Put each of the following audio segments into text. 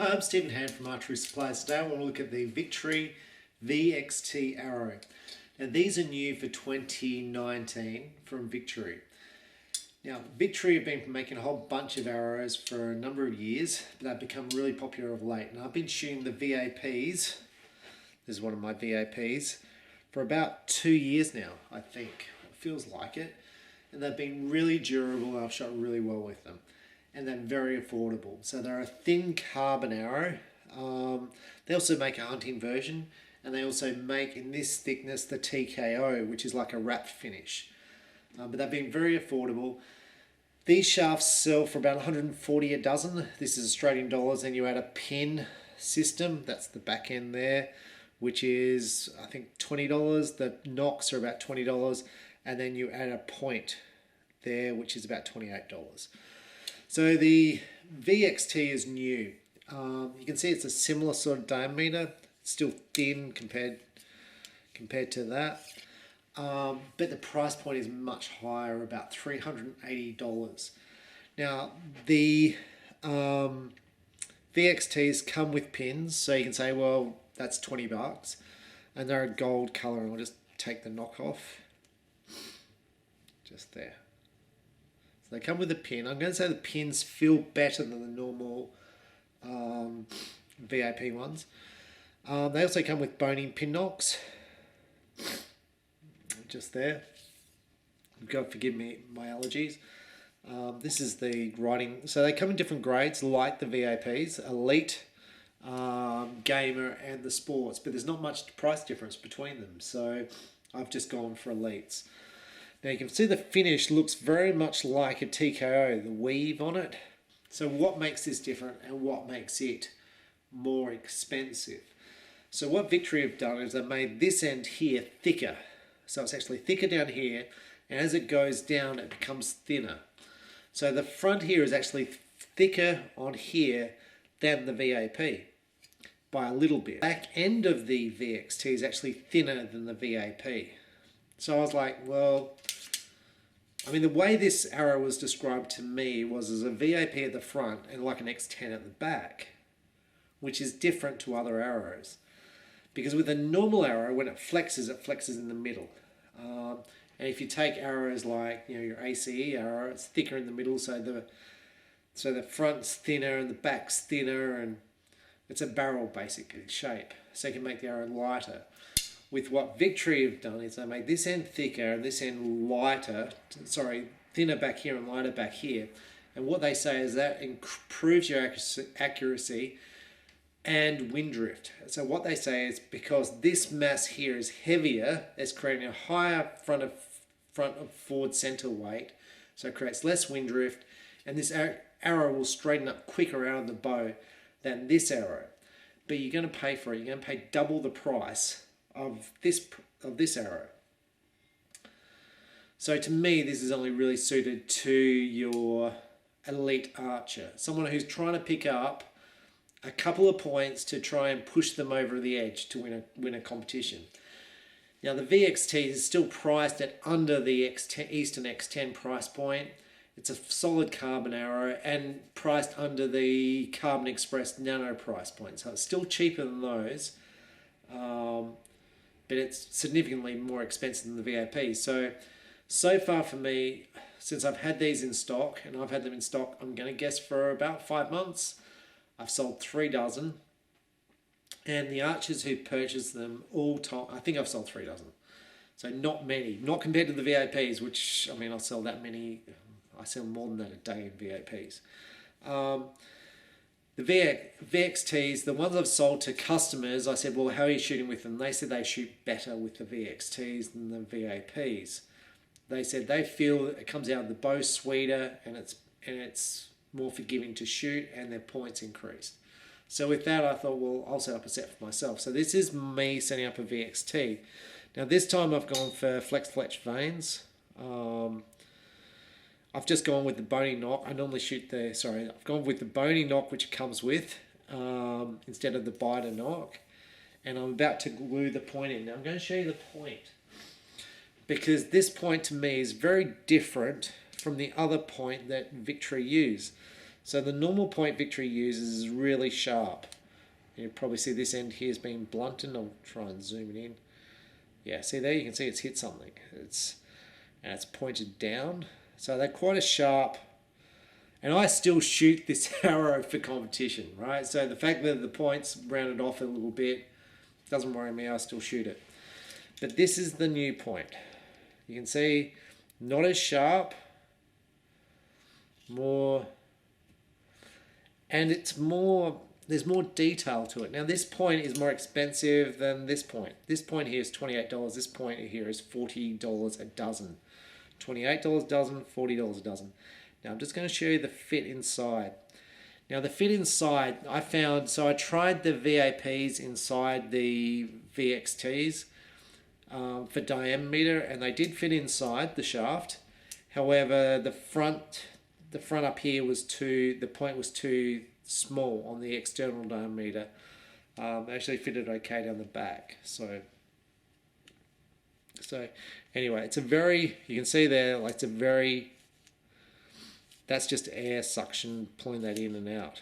Hi, I'm Stephen Hand from Archery Supplies. Today I want to look at the Victory VXT Arrow. Now these are new for 2019 from Victory. Now Victory have been making a whole bunch of arrows for a number of years, but they've become really popular of late. And I've been shooting the VAPs, this is one of my VAPs, for about 2 years now, I think. It feels like it. And they've been really durable and I've shot really well with them. And they're very affordable. So they're a thin carbon arrow. They also make a hunting version, and they also make in this thickness the TKO, which is like a wrapped finish. But they've been very affordable. These shafts sell for about 140 a dozen. This is Australian dollars, and you add a pin system. That's the back end there, which is I think $20. The nocks are about $20, and then you add a point there, which is about $28. So the VXT is new. You can see it's a similar sort of diameter, still thin compared to that. But the price point is much higher, about $380. Now the VXTs come with pins, so you can say, well, that's $20, and they're a gold color. And I'll just take the knock off, just there. So they come with a pin. I'm going to say the pins feel better than the normal VAP ones. They also come with boning pin nocks, just there. God forgive me my allergies. This is the writing. So they come in different grades, like the VAPs, Elite, Gamer, and the Sports. But there's not much price difference between them. So I've just gone for Elites. Now you can see the finish looks very much like a TKO, the weave on it. So what makes this different and what makes it more expensive? So what Victory have done is they've made this end here thicker. So it's actually thicker down here, and as it goes down it becomes thinner. So the front here is actually thicker on here than the VAP by a little bit. Back end of the VXT is actually thinner than the VAP. So I was like, well, I mean, the way this arrow was described to me was as a VAP at the front and like an X10 at the back, which is different to other arrows. Because with a normal arrow, when it flexes in the middle. And if you take arrows like, you know, your ACE arrow, it's thicker in the middle, so the front's thinner and the back's thinner, and it's a barrel basically shape. So you can make the arrow lighter. With what Victory have done is they made this end thicker and this end lighter, thinner back here and lighter back here. And what they say is that improves your accuracy and wind drift. So what they say is because this mass here is heavier, it's creating a higher front of forward center weight, so it creates less wind drift, and this arrow will straighten up quicker out of the bow than this arrow. But you're going to pay for it. You're going to pay double the price of this arrow. So to me, this is only really suited to your elite archer, someone who's trying to pick up a couple of points to try and push them over the edge to win a competition. Now the VXT is still priced at under the Eastern X10 price point. It's a solid carbon arrow and priced under the Carbon Express Nano price point, so it's still cheaper than those. But it's significantly more expensive than the VAP. So far for me, since I've had these in stock, and I've had them in stock, I'm going to guess for about 5 months, I've sold 3 dozen. And the archers who purchased them all time, I think I've sold 3 dozen. So not many, not compared to the VAPs, which, I mean, I'll sell that many, I sell more than that a day in VAPs. The VXTs, the ones I've sold to customers, I said, well, how are you shooting with them? They said they shoot better with the VXTs than the VAPs. They said they feel it comes out of the bow sweeter and it's more forgiving to shoot, and their points increased. So with that, I thought, well, I'll set up a set for myself. So this is me setting up a VXT. Now this time I've gone for flex fletch vanes. I've just gone with the boning knock. I normally shoot I've gone with the boning knock which it comes with instead of the biter knock. And I'm about to glue the point in. Now I'm going to show you the point, because this point to me is very different from the other point that Victory use. So the normal point Victory uses is really sharp. You probably see this end here has been blunted. I'll try and zoom it in. Yeah, see there, you can see it's hit something. And it's pointed down. So they're quite a sharp. And I still shoot this arrow for competition, right? So the fact that the point's rounded off a little bit doesn't worry me. I still shoot it. But this is the new point. You can see not as sharp, more, and it's more, there's more detail to it. Now this point is more expensive than this point. This point here is $28. This point here is $40 a dozen. $28 a dozen, $40 a dozen. Now I'm just going to show you the fit inside. Now the fit inside, I found, so I tried the VAPs inside the VXTs for diameter, and they did fit inside the shaft. However, the front up here was the point was too small on the external diameter. Actually fitted okay down the back. So anyway, it's a very, you can see there, like it's a very, that's just air suction pulling that in and out.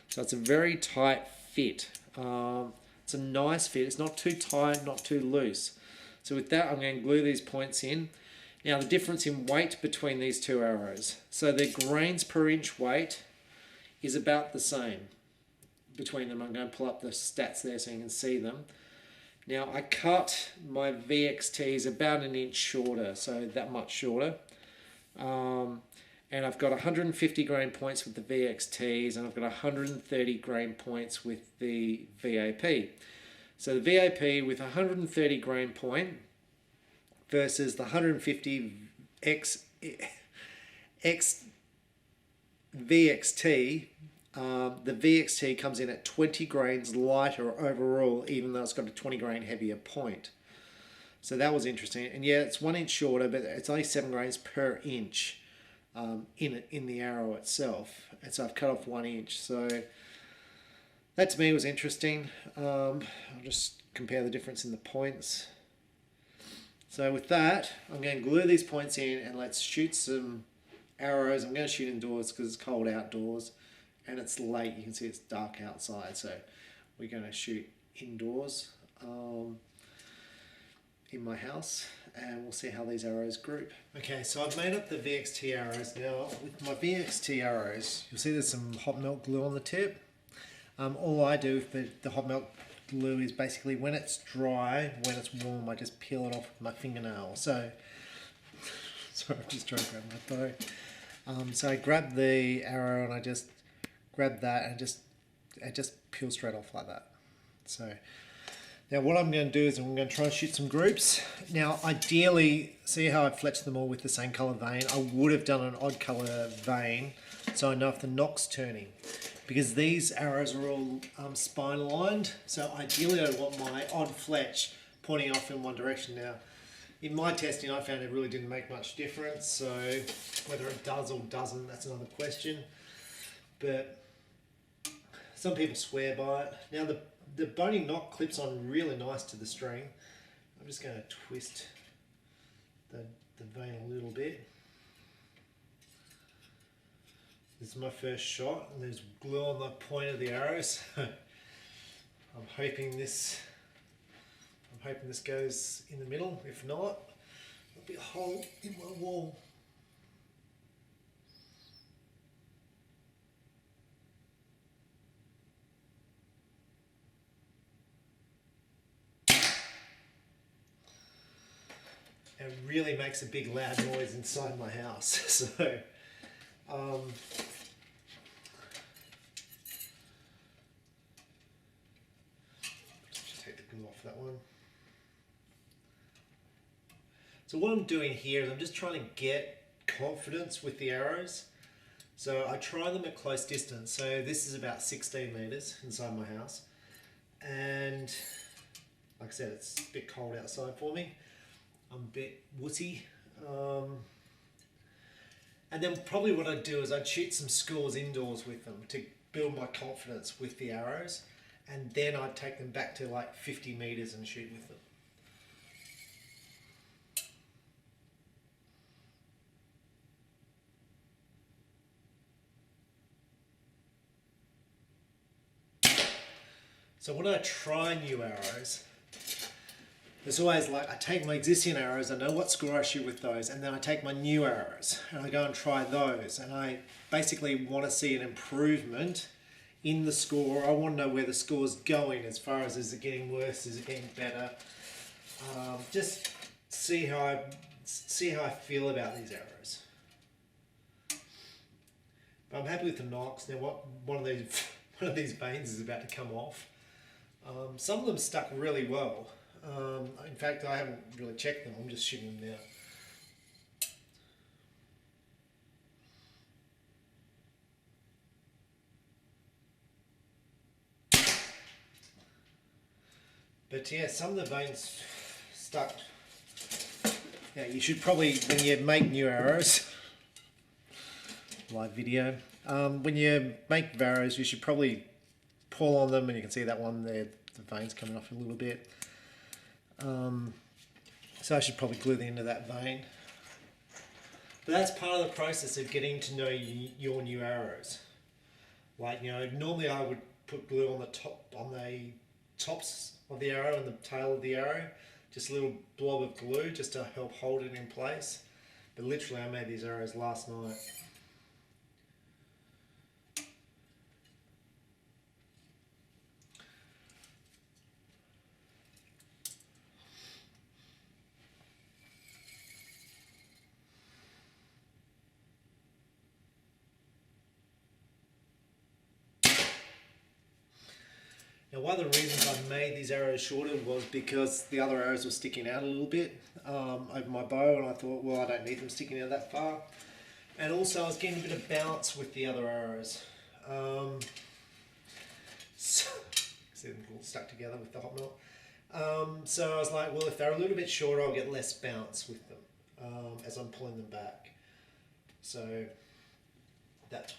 So it's a very tight fit. It's a nice fit. It's not too tight, not too loose. So with that, I'm going to glue these points in. Now the difference in weight between these two arrows. So the grains per inch weight is about the same between them. I'm going to pull up the stats there so you can see them. Now I cut my VXTs about an inch shorter, so that much shorter. And I've got 150 grain points with the VXTs, and I've got 130 grain points with the VAP. So the VAP with 130 grain point versus the 150 X VXT. The VXT comes in at 20 grains lighter overall, even though it's got a 20 grain heavier point. So that was interesting. And yeah, it's 1 inch shorter, but it's only 7 grains per inch in the arrow itself. And so I've cut off 1 inch. So that to me was interesting. I'll just compare the difference in the points. So with that, I'm going to glue these points in and let's shoot some arrows. I'm going to shoot indoors because it's cold outdoors and it's late. You can see it's dark outside. So we're going to shoot indoors in my house, and we'll see how these arrows group. Okay, so I've made up the VXT arrows. Now with my VXT arrows, you'll see there's some hot melt glue on the tip. All I do with the hot melt glue is basically when it's dry, when it's warm, I just peel it off with my fingernail. So, sorry, I'm just trying to grab my throat. So I grab the arrow and I just grab that and it just peels straight off like that. So now what I'm going to do is I'm going to try and shoot some groups. Now ideally, see how I fletched them all with the same colour vein? I would have done an odd colour vein so I know if the knock's turning. Because these arrows are all spine aligned, so ideally I want my odd fletch pointing off in one direction. Now, in my testing I found it really didn't make much difference, so whether it does or doesn't, that's another question. But some people swear by it. Now the bony knock clips on really nice to the string. I'm just going to twist the vein a little bit. This is my first shot, and there's glue on the point of the arrows. I'm hoping this goes in the middle. If not, there'll be a hole in my wall. It really makes a big loud noise inside my house. So just take the glue off that one. So what I'm doing here is I'm just trying to get confidence with the arrows. So I try them at close distance. So this is about 16 meters inside my house. And like I said, it's a bit cold outside for me. I'm a bit wussy. And then probably what I'd do is I'd shoot some scores indoors with them to build my confidence with the arrows, and then I'd take them back to like 50 meters and shoot with them. So when I try new arrows, it's always like I take my existing arrows, I know what score I shoot with those, and then I take my new arrows and I go and try those, and I basically want to see an improvement in the score. I want to know where the score's going as far as, is it getting worse, is it getting better. Just see how I feel about these arrows. But I'm happy with the nocks. Now one of these vanes is about to come off. Some of them stuck really well. In fact, I haven't really checked them. I'm just shooting them now. But yeah, some of the veins stuck. Yeah, you should probably, when you make new arrows, live video, when you make arrows, you should probably pull on them, and you can see that one there, the veins coming off a little bit. So I should probably glue the end of that vein. But that's part of the process of getting to know your new arrows. Like, you know, normally I would put glue on the tops of the arrow and the tail of the arrow, just a little blob of glue just to help hold it in place. But literally I made these arrows last night. Now, one of the reasons I made these arrows shorter was because the other arrows were sticking out a little bit over my bow, and I thought, well, I don't need them sticking out that far. And also I was getting a bit of bounce with the other arrows. See them all stuck together with the hot melt. So I was like, well, if they're a little bit shorter, I'll get less bounce with them as I'm pulling them back. So that's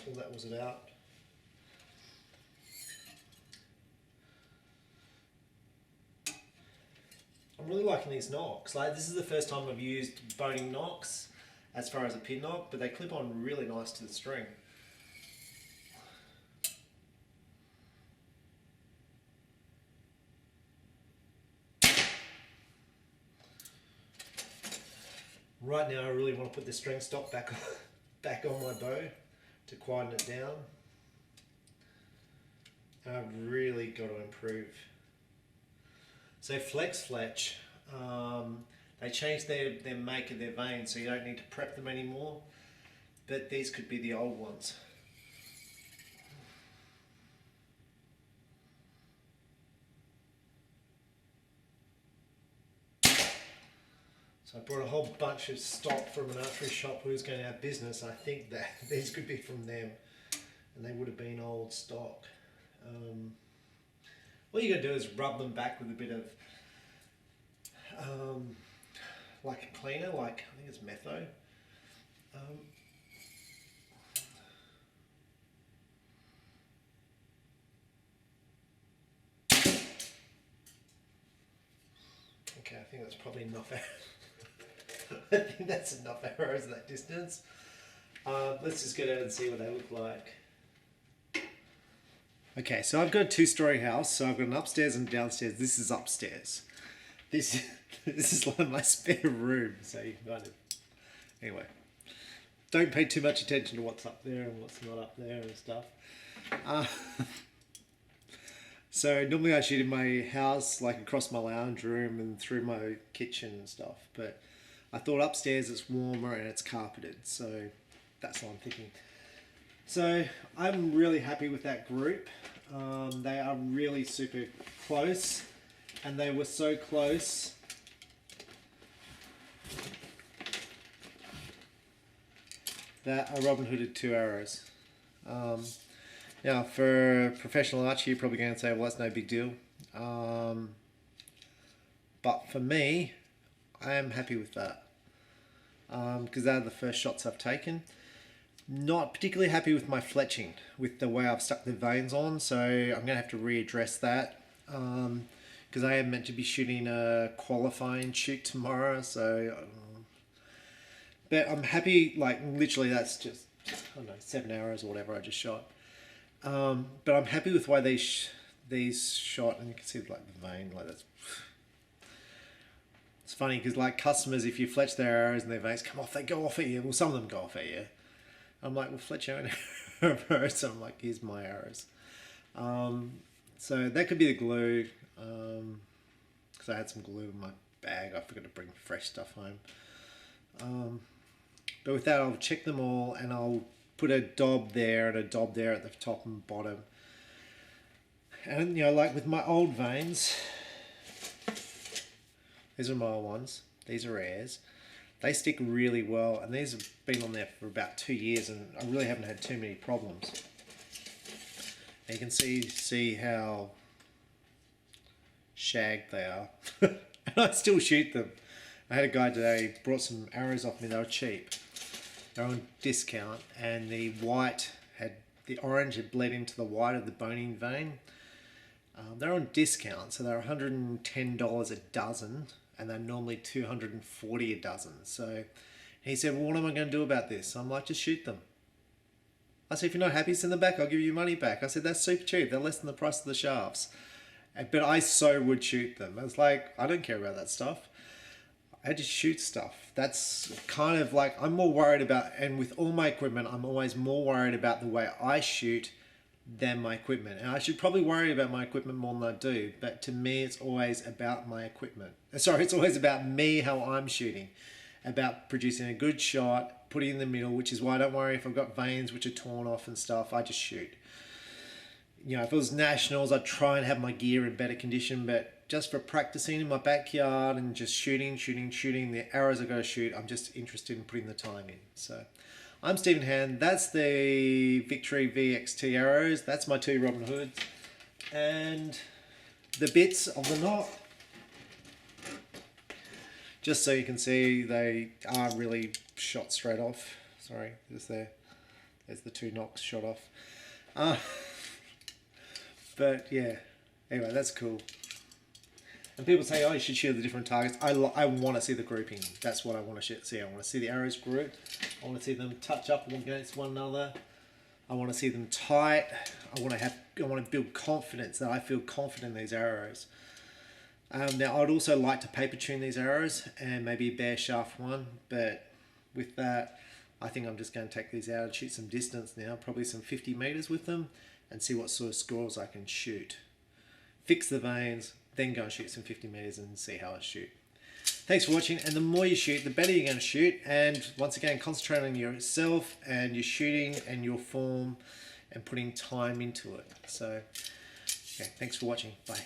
all that was about. I'm really liking these nocks. Like, this is the first time I've used boning nocks as far as a pin knock, but they clip on really nice to the string. Right now I really want to put the string stop back on my bow to quieten it down. And I've really got to improve. So Flex Fletch, they changed their make of their vanes, so you don't need to prep them anymore, but these could be the old ones. So I brought a whole bunch of stock from an archery shop who's going out of business. I think that these could be from them, and they would have been old stock. What you got to do is rub them back with a bit of like a cleaner, like I think it's Metho. Okay, I think that's probably enough arrows. I think that's enough arrows at that distance. Let's just get out and see what they look like. Okay, so I've got a two-story house, so I've got an upstairs and downstairs. This is upstairs. This is like my spare room, so you can kind of... Anyway, don't pay too much attention to what's up there and what's not up there and stuff. So normally I shoot in my house, like across my lounge room and through my kitchen and stuff, but I thought upstairs it's warmer and it's carpeted, so that's what I'm thinking. So I'm really happy with that group. They are really super close, and they were so close that I Robin Hooded 2 arrows. Now for professional archery, you're probably going to say, well, that's no big deal. But for me, I am happy with that, because they're the first shots I've taken. Not particularly happy with my fletching, with the way I've stuck the vanes on, so I'm going to have to readdress that, because I am meant to be shooting a qualifying shoot tomorrow, so but I'm happy. Like, literally that's just, I don't know, 7 arrows or whatever I just shot, but I'm happy with the way these shot, and you can see like the vein, like that's. It's funny because like customers, if you fletch their arrows and their veins come off, they go off at you. Well, some of them go off at you. I'm like, well, fletch your own arrows. So I'm like, here's my arrows. So that could be the glue. Because I had some glue in my bag. I forgot to bring fresh stuff home. But with that, I'll check them all, and I'll put a dob there and a dob there at the top and bottom. And you know, like with my old veins, these are my old ones. These are airs. They stick really well, and these have been on there for about 2 years, and I really haven't had too many problems. And you can see how shagged they are. And I still shoot them. I had a guy today brought some arrows off me. They were cheap. They're on discount, and the orange had bled into the white of the boning vein. They're on discount, so they're $110 a dozen, and they're normally $240 a dozen. So he said, well, what am I going to do about this? I'm like, just shoot them. I said, if you're not happy, send them back. I'll give you your money back. I said, that's super cheap. They're less than the price of the shafts. But I so would shoot them. I was like, I don't care about that stuff. I just shoot stuff. That's kind of like, I'm more worried about, and with all my equipment, I'm always more worried about the way I shoot than my equipment. And I should probably worry about my equipment more than I do. But to me, it's always about my equipment. Sorry, it's always about me, how I'm shooting. About producing a good shot, putting it in the middle, which is why I don't worry if I've got veins which are torn off and stuff. I just shoot. You know, if it was nationals, I'd try and have my gear in better condition, but just for practicing in my backyard and just shooting, the arrows I gotta shoot, I'm just interested in putting the time in. So, I'm Stephen Hand. That's the Victory VXT Arrows. That's my 2 Robin Hoods. And the bits of the knot, just so you can see, they are really shot straight off. Sorry, there's the 2 knocks shot off. But yeah, anyway, that's cool. And people say, oh, you should shoot the different targets. I want to see the grouping. That's what I want to see. I want to see the arrows group. I want to see them touch up against one another. I want to see them tight. I want to build confidence, that I feel confident in these arrows. Now, I'd also like to paper tune these arrows and maybe a bare shaft one. But with that, I think I'm just going to take these out and shoot some distance now, probably some 50 meters with them, and see what sort of scores I can shoot. Fix the veins, then go and shoot some 50 meters and see how I shoot. Thanks for watching, and the more you shoot, the better you're going to shoot. And once again, concentrate on yourself and your shooting and your form and putting time into it. So, okay, thanks for watching. Bye.